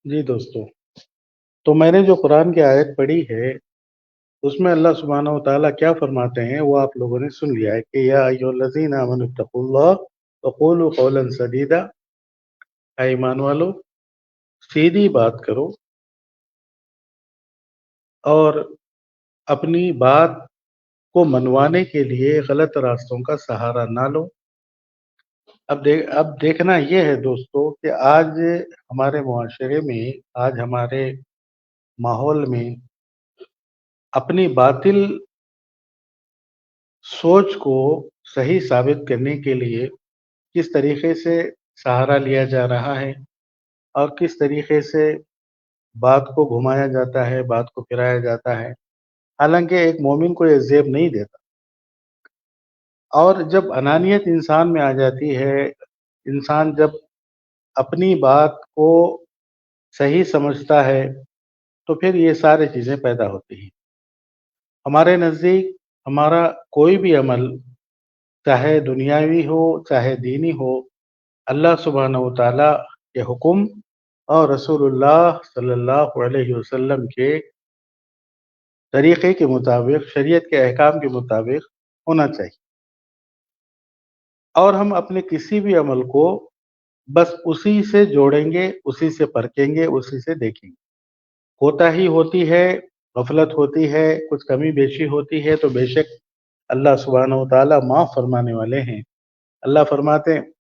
جی दोस्तों, तो मैंने जो कुरान की आयत पढ़ी है, उसमें अल्लाह सुब्हानहू व तआला क्या फरमाते हैं वो आप लोगों ने सुन लिया है कि या अय्युहल्लज़ीना आमनुत्तकुल्लाह व क़ूलू क़ौलन सदीदा। ऐ ईमान वालो, सीधी बात करो और अपनी बात को मनवाने के लिए गलत रास्तों का सहारा ना लो। अब देखना ये है दोस्तों कि आज हमारे मुआशरे में, आज हमारे माहौल में अपनी बातिल सोच को सही साबित करने के लिए किस तरीके से सहारा लिया जा रहा है और किस तरीके से बात को घुमाया जाता है, बात को फिराया जाता है। हालांकि एक मोमिन को ये ज़ेब नहीं देता। और जब अनानियत इंसान में आ जाती है, इंसान जब अपनी बात को सही समझता है, तो फिर ये सारी चीज़ें पैदा होती हैं। हमारे नज़दीक हमारा कोई भी अमल, चाहे दुनियावी हो, चाहे दीनी हो, अल्लाह सुब्हानहू व तआला के हुक्म और रसूलुल्लाह सल्लल्लाहु अलैहि वसल्लम के तरीक़े के मुताबिक, शरीयत के अहकाम के मुताबिक होना चाहिए। और हम अपने किसी भी अमल को बस उसी से जोड़ेंगे, उसी से परखेंगे, उसी से देखेंगे। कोताही होती है, गफलत होती है, कुछ कमी बेशी होती है तो बेशक अल्लाह सुब्हानहू व तआला माफ़ फरमाने वाले हैं। अल्लाह फरमाते हैं,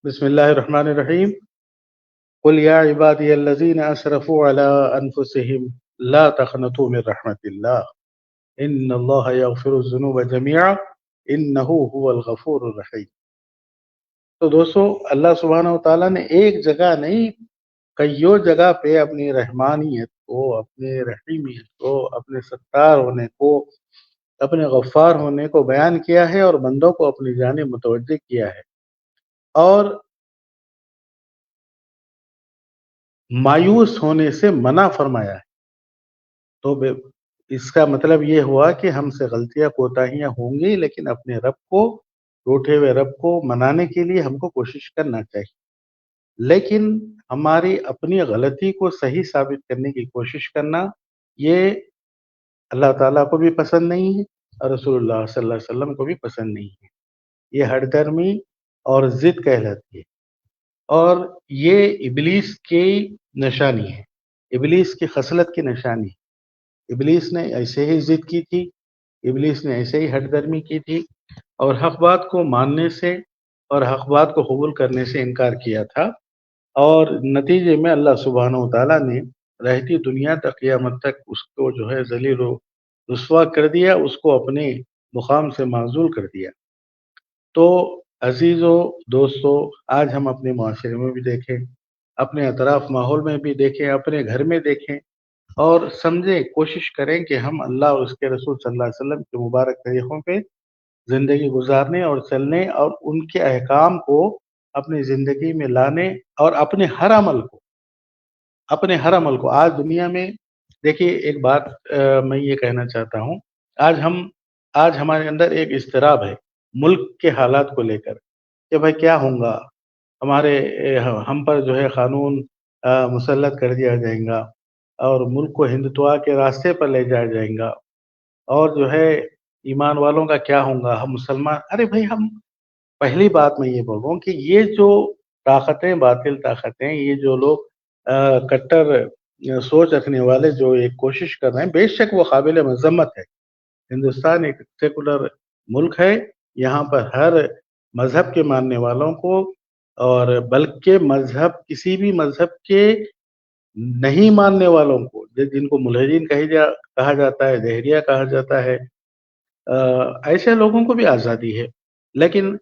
बिस्मिल्लाहिर्रहमानिर्रहीम, कुल या इबादियल्लज़ीना असरफ़ू अला अनफुसिहिम ला तक़नतू मिन रहमतिल्लाह इन्नल्लाह यग़फ़िरुज़्ज़ुनूब जमीआ इन्नहु हुवल गफ़ूरुर रहीम। तो दोस्तों, अल्लाह सुब्हानहू व तआला ने एक जगह नहीं, कईयों जगह पे अपनी रहमानियत को, अपनी रहीमियत को, अपने सत्तार होने को, अपने गफ्फार होने को बयान किया है और बंदों को अपनी जानिब मुतवज्जिह किया है। और मायूस होने से मना फरमाया है। तो इसका मतलब ये हुआ कि हमसे गलतियां कोताहियां होंगी, लेकिन अपने रब को, रूठे हुए रब को मनाने के लिए हमको कोशिश करना चाहिए। लेकिन हमारी अपनी गलती को सही साबित करने की कोशिश करना, ये अल्लाह ताला को भी पसंद नहीं है और रसूलुल्लाह सल्लल्लाहु अलैहि वसल्लम को भी पसंद नहीं है। ये हठधर्मी और जिद कहलाती है और ये इबलीस की निशानी है, इबलीस की खसलत की निशानी है। इबलीस ने ऐसे ही जिद की थी, इबलीस ने ऐसे ही हठधर्मी की थी और हक बात को मानने से और हक बात को कबूल करने से इनकार किया था। और नतीजे में अल्लाह सुब्हानहू व तआला ने रहती दुनिया तक, क़यामत तक उसको जो है ज़लील व रुस्वा कर दिया, उसको अपने मुकाम से माज़ूल कर दिया। तो अज़ीज़ों, दोस्तों, आज हम अपने मुआशरे में भी देखें, अपने अतराफ माहौल में भी देखें, अपने घर में देखें और समझें, कोशिश करें कि हम अल्लाह और उसके रसूल सल्लल्लाहु अलैहि वसल्लम के मुबारक तरीक़ों पे ज़िंदगी गुजारने और चलने और उनके अहकाम को अपनी ज़िंदगी में लाने और अपने हर अमल को आज दुनिया में देखिए। एक बात मैं ये कहना चाहता हूँ, आज हमारे अंदर एक इज़्तिराब है मुल्क के हालात को लेकर कि भाई क्या होगा, हमारे हम पर जो है कानून मुसल्लत कर दिया जाएगा और मुल्क को हिंदुत्व के रास्ते पर ले जाया जाएगा और जो है ईमान वालों का क्या होगा, हम मुसलमान। अरे भाई, हम पहली बात मैं ये बोल रहा हूँ कि ये जो ताकतें, बातिल ताकतें, ये जो लोग कट्टर सोच रखने वाले जो एक कोशिश कर रहे हैं, बेशक वो काबिल मज़म्मत है। हिंदुस्तान एक सेकुलर मुल्क है, यहाँ पर हर मज़हब के मानने वालों को और बल्कि किसी भी मज़हब के नहीं मानने वालों को, जिनको मुल्हिदीन कहा जाता है, देहरिया कहा जाता है, ऐसे लोगों को भी आज़ादी है। लेकिन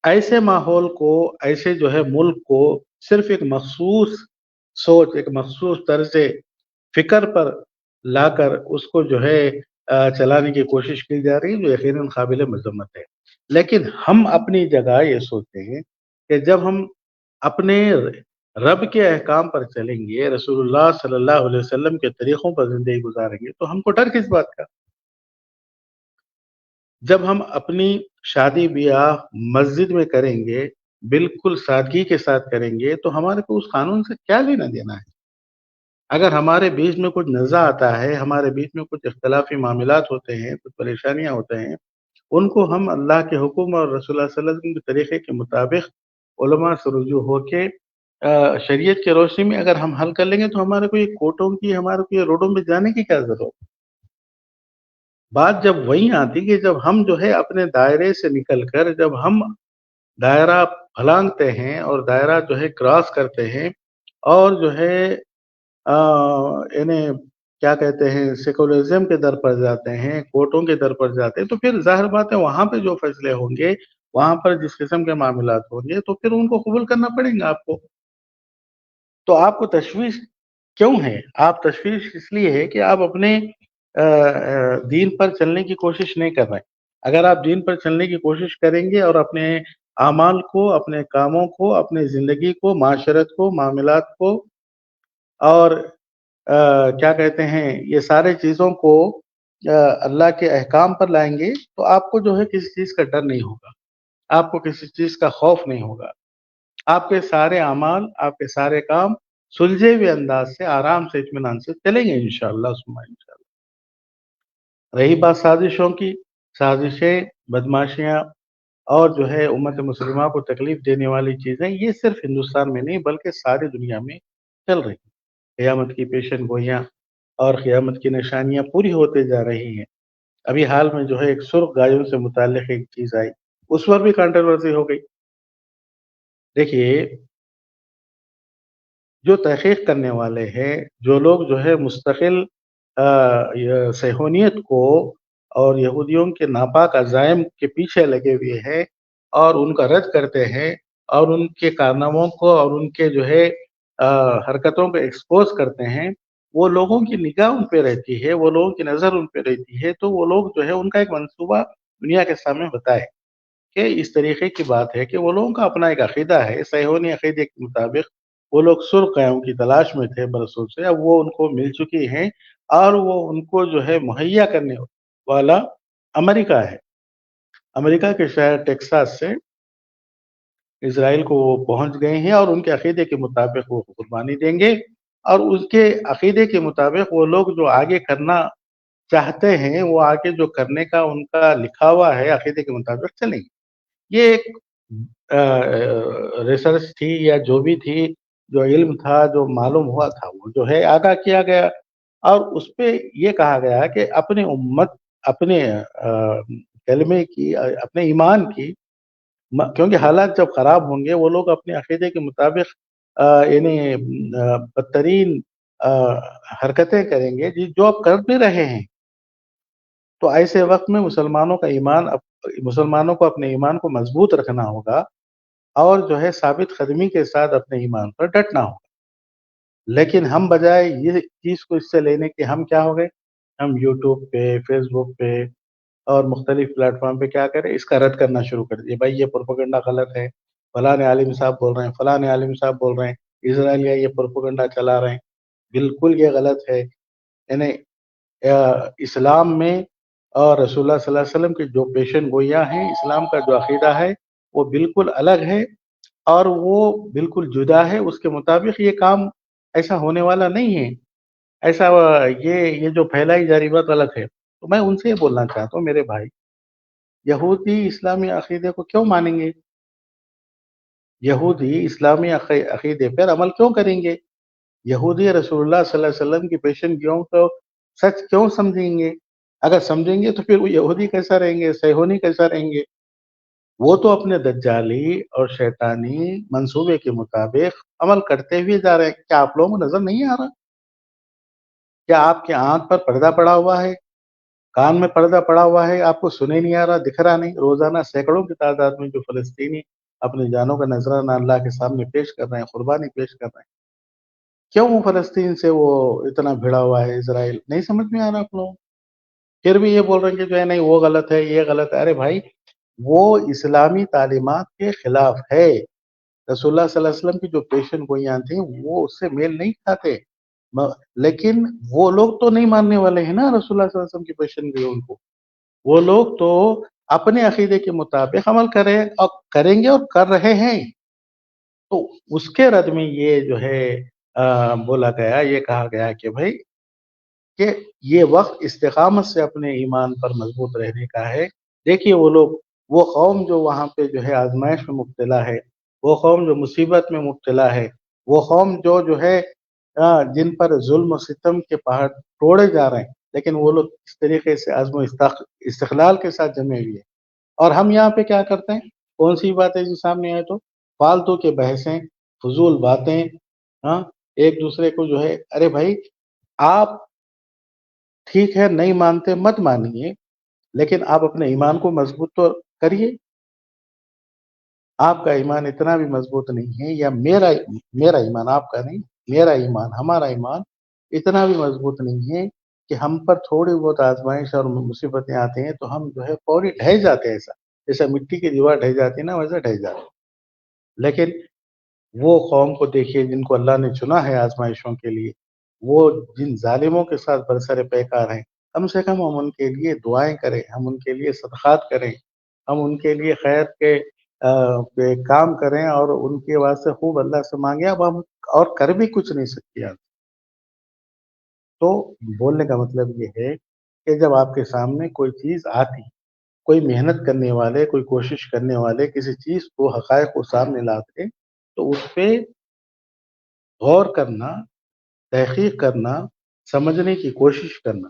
ऐसे माहौल को, ऐसे जो है मुल्क को सिर्फ़ एक मख़सूस सोच, एक मख़सूस तर्ज़ फ़िक्र पर लाकर उसको जो है चलाने की कोशिश की जा रही है, जो यक़ीनन काबिल मज़म्मत है। लेकिन हम अपनी जगह ये सोचते हैं कि जब हम अपने रब के अहकाम पर चलेंगे, रसूलुल्लाह सल्लल्लाहु अलैहि वसल्लम के तरीक़ों पर ज़िंदगी गुज़ारेंगे, तो हमको डर किस बात का? जब हम अपनी शादी-ब्याह मस्जिद में करेंगे, بالकुल सादगी के साथ करेंगे तो हमारे को उस कानून से क्या लेना देना है। अगर हमारे बीच में कुछ नज़ा आता है, हमारे बीच में कुछ इख्तिलाफ़ी मामलात होते हैं, कुछ परेशानियाँ होते हैं, उनको हम अल्लाह के हुक्म और रसूलुल्लाह सल्लल्लाहु अलैहि वसल्लम के तरीक़े के मुताबिक उलमा से रुजू होके शरीयत की रोशनी में अगर हम हल कर लेंगे तो हमारे को ये कोर्टों की, हमारे को ये रोडों में जाने की क्या ज़रूरत। बात जब वहीं आती कि जब हम जो है अपने दायरे से निकल कर जब हम दायरा फलांगते हैं और दायरा जो है क्रॉस करते हैं और जो है इन्हें क्या कहते हैं सेकुलरिज्म के दर पर जाते हैं, कोर्टों के दर पर जाते हैं, तो फिर ज़ाहिर बात है वहाँ पे जो फैसले होंगे, वहाँ पर जिस किस्म के मामलात होंगे, तो फिर उनको कबूल करना पड़ेगा आपको। तो आपको तशवीश क्यों है? आप तशवीश इसलिए है कि आप अपने दीन पर चलने की कोशिश नहीं कर रहे हैं। अगर आप दीन पर चलने की कोशिश करेंगे और अपने आमाल को, अपने कामों को, अपनी ज़िंदगी को, माशरत को, मामलात को और क्या कहते हैं ये सारे चीज़ों को अल्लाह के अहकाम पर लाएँगे, तो आपको जो है किसी चीज़ का डर नहीं होगा, आपको किसी चीज़ का खौफ नहीं होगा। आपके सारे अमाल, आपके सारे काम सुलझे हुए अंदाज़ से, आराम से, इत्मीनान से चलेंगे इंशाअल्लाह सुम्मा इंशाअल्लाह। रही बात साज़िशों की, साज़िशें, बदमाशियाँ और जो है उम्मत मुस्लिमा को तकलीफ़ देने वाली चीज़ें, ये सिर्फ़ हिंदुस्तान में नहीं बल्कि सारी दुनिया में चल रही हैं। क़यामत की पेशन गोइयाँ और क़यामत की निशानियाँ पूरी होते जा रही हैं। अभी हाल में जो है एक सुर्ख़ गायों से मुताल्लिक़ एक चीज़ आई, उस पर भी कंट्रोवर्सी हो गई। देखिए, जो तहक़ीक़ करने वाले हैं, जो लोग जो है मुस्तक़िल य सहूनियत को और यहूदियों के नापाक अज़ाइम के पीछे लगे हुए हैं और उनका रद्द करते हैं और उनके कारनामों को और उनके जो है हरकतों को एक्सपोज़ करते हैं, वो लोगों की निगाह उन पे रहती है, वो लोगों की नज़र उन पे रहती है, तो वो लोग जो है उनका एक मंसूबा दुनिया के सामने बताएँ कि इस तरीक़े की बात है कि वो लोगों का अपना एक अक़ीदा है, सहूनी अक़ीदे के मुताबिक वो लोग सुर्ख़ गायों की तलाश में थे बरसों से, अब वो उनको मिल चुकी हैं और वो उनको जो है मुहैया करने वाला अमेरिका है। अमेरिका के शहर टेक्सास से इज़राइल को वो पहुँच गए हैं और उनके अक़ीदे के मुताबिक वो कुर्बानी देंगे और उसके अक़ीदे के मुताबिक वो लोग जो आगे करना चाहते हैं, वो आगे जो करने का उनका लिखा हुआ है अक़ीदे के मुताबिक चलेंगे। ये एक रिसर्च थी या जो भी थी, जो इल्म था, जो मालूम हुआ था, वो जो है आगाह किया गया और उसपे ये कहा गया कि अपनी उम्मत, अपने कलमे की अपने ईमान की क्योंकि हालात जब ख़राब होंगे, वो लोग अपने अक़ीदे के मुताबिक यानी बदतरीन हरकतें करेंगे जो अब कर भी रहे हैं। तो ऐसे वक़्त में मुसलमानों को अपने ईमान को मज़बूत रखना होगा और जो है साबित क़दमी के साथ अपने ईमान पर डटना होगा। लेकिन हम बजाए ये चीज़ को इससे लेने के हम क्या हो गए? हम यूट्यूब पे, फ़ेसबुक पे और मुख़्तलिफ़ प्लेटफ़ॉर्म पे क्या करें? इसका रद्द करना शुरू कर दिए। भाई ये प्रोपेगेंडा गलत है, फलाने आलिम साहब बोल रहे हैं, फलाने आलिम साहब बोल रहे हैं, इज़राइल ये प्रोपेगेंडा चला रहे हैं, बिल्कुल ये गलत है। यानी इस्लाम में और रसूलुल्लाह सल्लल्लाहु अलैहि वसल्लम की जो पेशन गोइयाँ हैं, इस्लाम का जो अक़ीदा है, वो बिल्कुल अलग है और वो बिल्कुल जुदा है, उसके मुताबिक ये काम ऐसा होने वाला नहीं है। ऐसा ये जो फैलाई जा रही बात गलत है। तो मैं उनसे ये बोलना चाहता हूँ मेरे भाई, यहूदी इस्लामी अक़ीदे को क्यों मानेंगे? यहूदी इस्लामी अक़ीदे पर अमल क्यों करेंगे? यहूदी रसूलुल्लाह सल्लल्लाहु अलैहि वसल्लम की पेशनगोइयों को सच क्यों समझेंगे? अगर समझेंगे तो फिर वो यहूदी कैसा रहेंगे, सहूनी कैसा रहेंगे? वो तो अपने दज्जाली और शैतानी मंसूबे के मुताबिक अमल करते हुए जा रहे हैं। क्या आप लोगों को नज़र नहीं आ रहा? क्या आपकी आँख पर पर्दा पड़ा हुआ है? कान में पर्दा पड़ा हुआ है, आपको सुने नहीं आ रहा, दिख रहा नहीं? रोज़ाना सैकड़ों की तादाद में जो फ़लस्तीनी अपनी जानों का नज़राना अल्लाह के सामने पेश कर रहे हैं, कुर्बानी पेश कर रहे हैं। क्यों वो फ़लस्तीन से वो इतना भिड़ा हुआ है इज़राइल? नहीं समझ में आ रहा आप लोगों को? फिर भी ये बोल रहे हैं कि जो है नहीं वो गलत है, ये गलत है। अरे भाई, वो इस्लामी तालीमात के खिलाफ है। रसूलुल्लाह सल्लल्लाहु अलैहि वसल्लम की जो पेशन गोइयाँ थी, वो उससे मेल नहीं खाते। म लेकिन वो लोग तो नहीं मानने वाले हैं ना रसूलुल्लाह सल्लल्लाहु अलैहि वसल्लम की पेशन गोइयों को। वो लोग तो اپنے عقیدے کے مطابق عمل کریں اور کریں گے اور کر رہے ہیں، تو اس کے رد میں یہ جو ہے بولا گیا، یہ کہا گیا کہ بھائی کہ یہ وقت استقامت سے اپنے ایمان پر مضبوط رہنے کا ہے۔ دیکھیے وہ لوگ، وہ قوم جو وہاں پہ جو ہے آزمائش میں مبتلا ہے، وہ قوم جو مصیبت میں مبتلا ہے، وہ قوم جو ہے جن پر ظلم و ستم کے پہاڑ توڑے جا رہے ہیں، لیکن وہ لوگ اس طریقے سے عزم و استقلال کے ساتھ جمے ہوئے ہیں۔ اور ہم یہاں پہ کیا کرتے ہیں؟ کون سی باتیں جو سامنے آئے تو فالتو کے بحثیں، فضول باتیں، ہاں، ایک دوسرے کو جو ہے، ارے بھائی آپ ٹھیک ہے نہیں مانتے مت مانیے، لیکن آپ اپنے ایمان کو مضبوط تو کریے۔ آپ کا ایمان اتنا بھی مضبوط نہیں ہے، یا میرا ایمان، آپ کا نہیں، میرا ایمان، ہمارا ایمان اتنا بھی مضبوط نہیں ہے کہ ہم پر تھوڑی بہت آزمائش اور مصیبتیں آتے ہیں تو ہم جو ہے فوری ڈھہ جاتے ہیں، ایسا جیسا مٹی کی دیوار ڈھہ جاتی ہے نا، ویسا ڈھہ جاتے ہیں۔ لیکن وہ قوم کو دیکھیے جن کو اللہ نے چنا ہے آزمائشوں کے لیے، وہ جن ظالموں کے ساتھ برسر پیکار ہیں، کم سے کم ہم ان کے لیے دعائیں کریں، ہم ان کے لیے صدقات کریں، ہم ان کے لیے خیر کے کام کریں اور ان کے واسطے خوب اللہ سے مانگیں۔ اب ہم اور کر بھی کچھ نہیں سکتے آپ۔ تو بولنے کا مطلب یہ ہے کہ جب آپ کے سامنے کوئی چیز آتی، کوئی محنت کرنے والے، کوئی کوشش کرنے والے کسی چیز کو، حقائق کو سامنے لاتے، تو اس پہ غور کرنا، تحقیق کرنا، سمجھنے کی کوشش کرنا،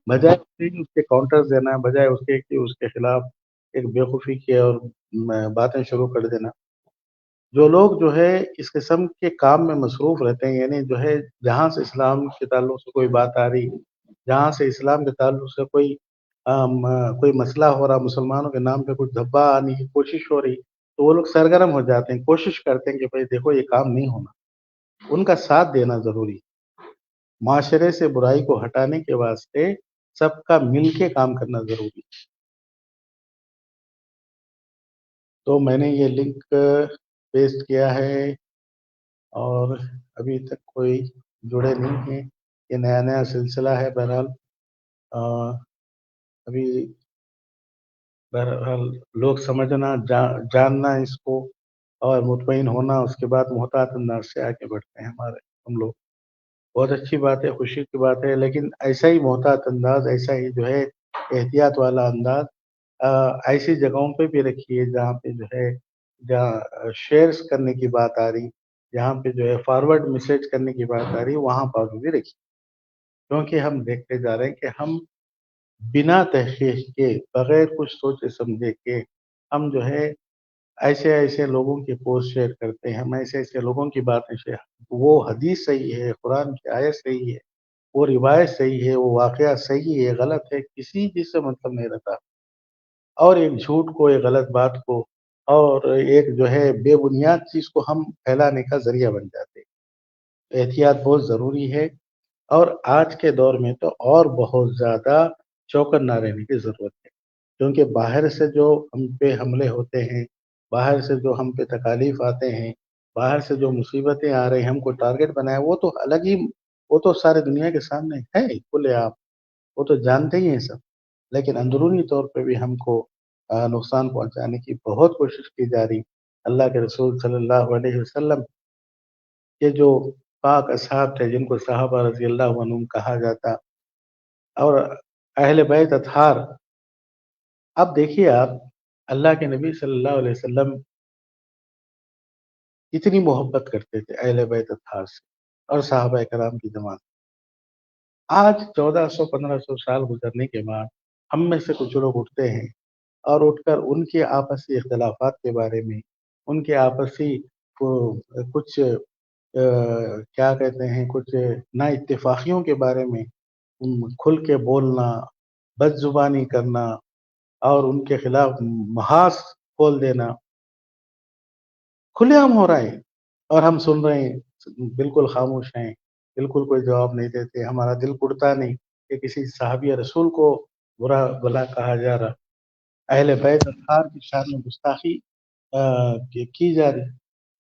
بجائے اس کے کہ اس کے کاؤنٹر دینا، بجائے اس کے کہ اس کے خلاف ایک بےخوفی کی اور باتیں شروع کر دینا۔ جو لوگ جو ہے اس قسم کے کام میں مصروف رہتے ہیں، یعنی جو ہے جہاں سے اسلام کے تعلق سے کوئی بات آ رہی، جہاں سے اسلام کے تعلق سے کوئی مسئلہ ہو رہا، مسلمانوں کے نام پہ کچھ دھبا آنے کی کوشش ہو رہی، تو وہ لوگ سرگرم ہو جاتے ہیں، کوشش کرتے ہیں کہ بھائی دیکھو یہ کام نہیں ہونا۔ ان کا ساتھ دینا ضروری ہے۔ معاشرے سے برائی کو ہٹانے کے واسطے سب کا مل کے کام کرنا ضروری ہے۔ تو میں نے یہ لنک پیسٹ کیا ہے، اور ابھی تک کوئی جڑے نہیں ہیں، یہ نیا نیا سلسلہ ہے۔ بہرحال ابھی بہرحال لوگ سمجھنا، جاننا اس کو اور مطمئن ہونا، اس کے بعد محتاط انداز سے آگے بڑھتے ہیں ہم لوگ۔ بہت اچھی بات ہے، خوشی کی بات ہے، لیکن ایسا ہی محتاط انداز، ایسا ہی جو ہے احتیاط والا انداز ایسی جگہوں پہ بھی رکھیے جہاں پہ جو ہے، جہاں شیئرز کرنے کی بات آ رہی، جہاں پہ جو ہے فارورڈ میسج کرنے کی بات آ رہی، وہاں پر بھی رکھیے۔ کیونکہ ہم دیکھتے جا رہے ہیں کہ ہم بنا تحقیق کے، بغیر کچھ سوچے سمجھے کے، ہم جو ہے ایسے ایسے لوگوں کے پوسٹ شیئر کرتے ہیں، ہم ایسے ایسے لوگوں کی باتیں شیئر، وہ حدیث صحیح ہے، قرآن کی آیت صحیح ہے، وہ روایت صحیح ہے، وہ واقعہ صحیح ہے، غلط ہے، کسی چیز سے مطلب نہیں رہتا، اور ایک جھوٹ کو، ایک غلط بات کو، اور ایک جو ہے بے بنیاد چیز کو ہم پھیلانے کا ذریعہ بن جاتے ہیں۔ احتیاط بہت ضروری ہے، اور آج کے دور میں تو اور بہت زیادہ چوکن نہ رہنے کی ضرورت ہے، کیونکہ باہر سے جو ہم پہ حملے ہوتے ہیں، باہر سے جو ہم پہ تکالیف آتے ہیں، باہر سے جو مصیبتیں آ رہی ہیں، ہم کو ٹارگٹ بنایا، وہ تو الگ ہی، وہ تو سارے دنیا کے سامنے ہے کھلے آپ، وہ تو جانتے ہی ہیں سب، لیکن اندرونی طور پہ بھی ہم کو نقصان پہنچانے کی بہت کوشش کی جا رہی۔ اللہ کے رسول صلی اللہ علیہ وسلم کے جو پاک اصحاب تھے، جن کو صحابہ رضی اللہ عنہم کہا جاتا، اور اہل بیت اطہار، اب دیکھیے آپ، اللہ کے نبی صلی اللہ علیہ وسلم کتنی محبت کرتے تھے اہل بیت اطہار سے اور صحابہ کرام کی جماعت۔ آج 1400 1500 سال گزرنے کے بعد ہم میں سے کچھ لوگ اٹھتے ہیں اور اٹھ کر ان کے آپسی اختلافات کے بارے میں، ان کے آپسی کچھ کیا کہتے ہیں، کچھ نا اتفاقیوں کے بارے میں کھل کے بولنا، بد زبانی کرنا، اور ان کے خلاف محاذ کھول دینا کھلے عام ہو رہا ہے، اور ہم سن رہے ہیں، بالکل خاموش ہیں، بالکل کوئی جواب نہیں دیتے، ہمارا دل اڑتا نہیں کہ کسی صحابی رسول کو برا بلا کہا جا رہا، اہل بیت اطہار کی شان میں گستاخی کی جا رہی،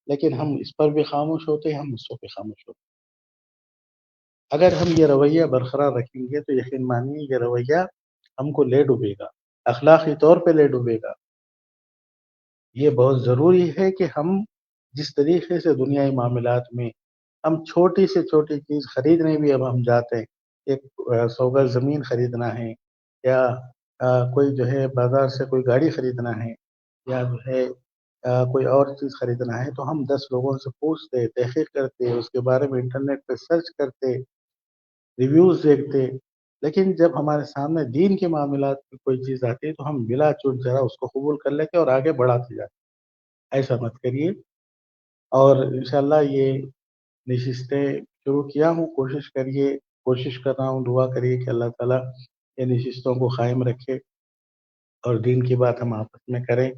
لیکن ہم اس پر بھی خاموش ہوتے ہیں، ہم اس پر بھی خاموش ہوتے ہیں۔ اگر ہم یہ رویہ برقرار رکھیں گے تو یقین مانیے یہ رویہ ہم کو لے ڈوبے گا۔ اخلاقی طور پہ لے ڈوبے گا۔ یہ بہت ضروری ہے کہ ہم جس طریقے سے دنیائی معاملات میں ہم چھوٹی سے چھوٹی چیز خریدنے بھی اب ہم جاتے ہیں، ایک 100 گز زمین خریدنا ہے، یا کوئی جو ہے بازار سے کوئی گاڑی خریدنا ہے، یا جو ہے کوئی اور چیز خریدنا ہے، تو ہم 10 لوگوں سے پوچھتے، تحقیق کرتے، اس کے بارے میں انٹرنیٹ پہ سرچ کرتے، ریویوز دیکھتے۔ لیکن جب ہمارے سامنے دین کے معاملات کی کوئی چیز آتی ہے تو ہم بلا چوک ذرا اس کو قبول کر لیتے اور آگے بڑھاتے جاتے۔ ایسا مت کریے، اور انشاءاللہ یہ نشستیں شروع کیا ہوں، کوشش کریے، کوشش کر رہا ہوں، دعا کریے کہ اللہ تعالیٰ یہ نشستوں کو قائم رکھے اور دین کی بات ہم آپس میں کریں،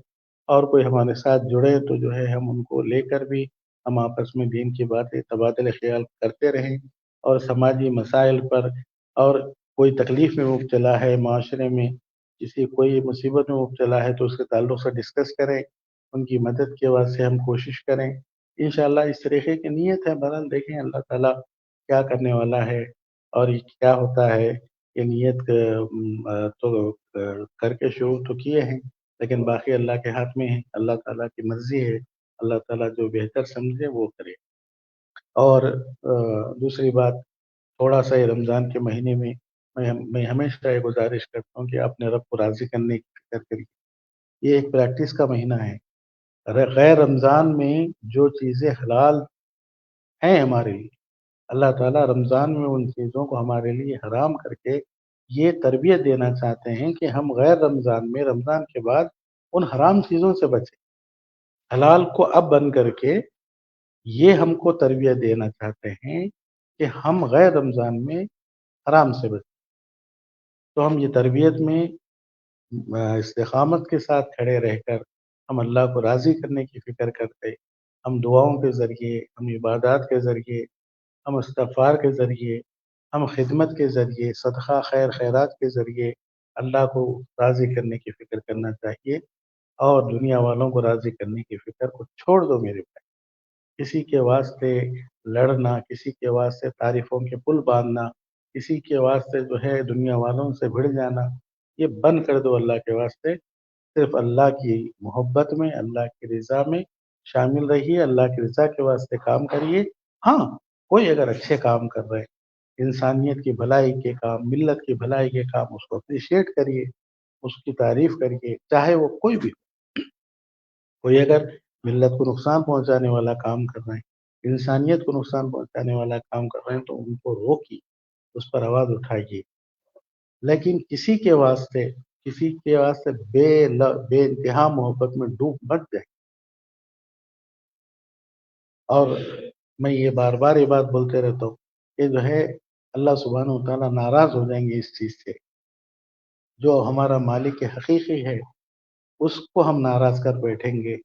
اور کوئی ہمارے ساتھ جڑے تو جو ہے ہم ان کو لے کر بھی ہم آپس میں دین کی باتیں تبادلہ خیال کرتے رہیں، اور سماجی مسائل پر، اور کوئی تکلیف میں مبتلا ہے معاشرے میں، کسی کوئی مصیبت میں مبتلا ہے تو اس کے تعلق سے ڈسکس کریں، ان کی مدد کے واسطے ہم کوشش کریں۔ انشاءاللہ اس طریقے کی نیت ہے، بہرحال دیکھیں اللہ تعالیٰ کیا کرنے والا ہے اور یہ کیا ہوتا ہے۔ یہ نیت تو کر کے شروع تو کیے ہیں، لیکن باقی اللہ کے ہاتھ میں ہے، اللہ تعالیٰ کی مرضی ہے، اللہ تعالیٰ جو بہتر سمجھے وہ کرے۔ اور دوسری بات، تھوڑا سا یہ رمضان کے مہینے میں میں ہمیشہ یہ گزارش کرتا ہوں کہ اپنے رب کو راضی کرنے کی فکر کریے۔ یہ ایک پریکٹس کا مہینہ ہے۔ غیر رمضان میں جو چیزیں حلال ہیں ہمارے لیے، اللہ تعالیٰ رمضان میں ان چیزوں کو ہمارے لیے حرام کر کے یہ تربیت دینا چاہتے ہیں کہ ہم غیر رمضان میں، رمضان کے بعد ان حرام چیزوں سے بچیں، حلال کو اب بند کر کے یہ ہم کو تربیت دینا چاہتے ہیں کہ ہم غیر رمضان میں حرام سے بچیں۔ تو ہم یہ تربیت میں استقامت کے ساتھ کھڑے رہ کر ہم اللہ کو راضی کرنے کی فکر کرتے، ہم دعاؤں کے ذریعے، ہم عبادات کے ذریعے، ہم استغفار کے ذریعے، ہم خدمت کے ذریعے، صدقہ خیر خیرات کے ذریعے اللہ کو راضی کرنے کی فکر کرنا چاہیے، اور دنیا والوں کو راضی کرنے کی فکر کو چھوڑ دو میرے بھائی۔ کسی کے واسطے لڑنا، کسی کے واسطے تعریفوں کے پل باندھنا، کسی کے واسطے جو ہے دنیا والوں سے بھڑ جانا، یہ بند کر دو اللہ کے واسطے۔ صرف اللہ کی محبت میں، اللہ کی رضا میں شامل رہیے، اللہ کی رضا کے واسطے کام کریے۔ ہاں، کوئی اگر اچھے کام کر رہے، انسانیت کی بھلائی کے کام، ملت کی بھلائی کے کام، اس کو اپریشیٹ کریے، اس کی تعریف کریے، چاہے وہ کوئی بھی ہو۔ کوئی اگر ملت کو نقصان پہنچانے والا کام کر رہے ہیں، انسانیت کو نقصان پہنچانے والا کام کر رہے ہیں، تو ان کو روکیے، اس پر آواز اٹھائیے، لیکن کسی کے واسطے بے انتہا محبت میں ڈوب مت جائے۔ اور میں یہ بار بار یہ بات بولتے رہتا ہوں کہ جو ہے اللہ سبحانہ و تعالیٰ ناراض ہو جائیں گے اس چیز سے، جو ہمارا مالک حقیقی ہے اس کو ہم ناراض کر بیٹھیں گے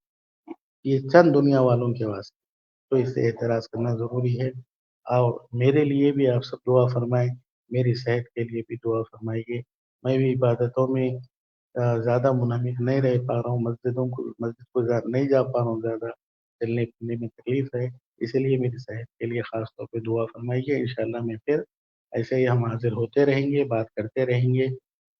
یہ چند دنیا والوں کے واسطے، تو اس سے اعتراض کرنا ضروری ہے۔ اور میرے لیے بھی آپ سب دعا فرمائیں، میری صحت کے لیے بھی دعا فرمائیے۔ میں بھی عبادتوں میں زیادہ منہمک نہیں رہ پا رہا ہوں، مسجد کو نہیں جا پا رہا ہوں، زیادہ چلنے پھرنے میں تکلیف ہے، اسی لیے میری صحت کے لیے خاص طور پہ دعا فرمائیے۔ انشاءاللہ میں پھر ایسے ہی ہم حاضر ہوتے رہیں گے، بات کرتے رہیں گے،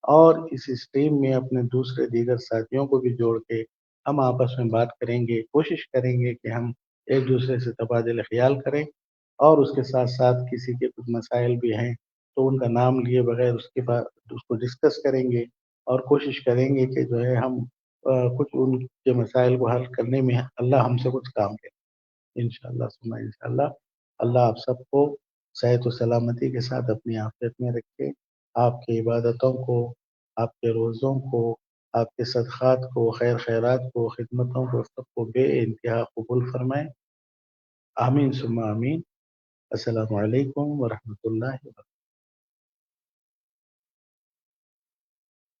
اور اس اسٹریم میں اپنے دوسرے دیگر ساتھیوں کو بھی جوڑ کے ہم آپس میں بات کریں گے، کوشش کریں گے کہ ہم ایک دوسرے سے تبادلہ خیال کریں، اور اس کے ساتھ ساتھ کسی کے کچھ مسائل بھی ہیں تو ان کا نام لیے بغیر اس کے بعد اس کو ڈسکس کریں گے، اور کوشش کریں گے کہ جو ہے ہم کچھ ان کے مسائل کو حل کرنے میں اللہ ہم سے کچھ کام کرے انشاءاللہ ثم انشاءاللہ۔ اللہ آپ سب کو صحت و سلامتی کے ساتھ اپنی عافیت میں رکھے، آپ کی عبادتوں کو، آپ کے روزوں کو، آپ کے صدقات کو، خیر خیرات کو، خدمتوں کو، سب کو بے انتہا قبول فرمائیں۔ آمین ثم آمین۔ السلام علیکم ورحمۃ اللہ وبرکاتہ۔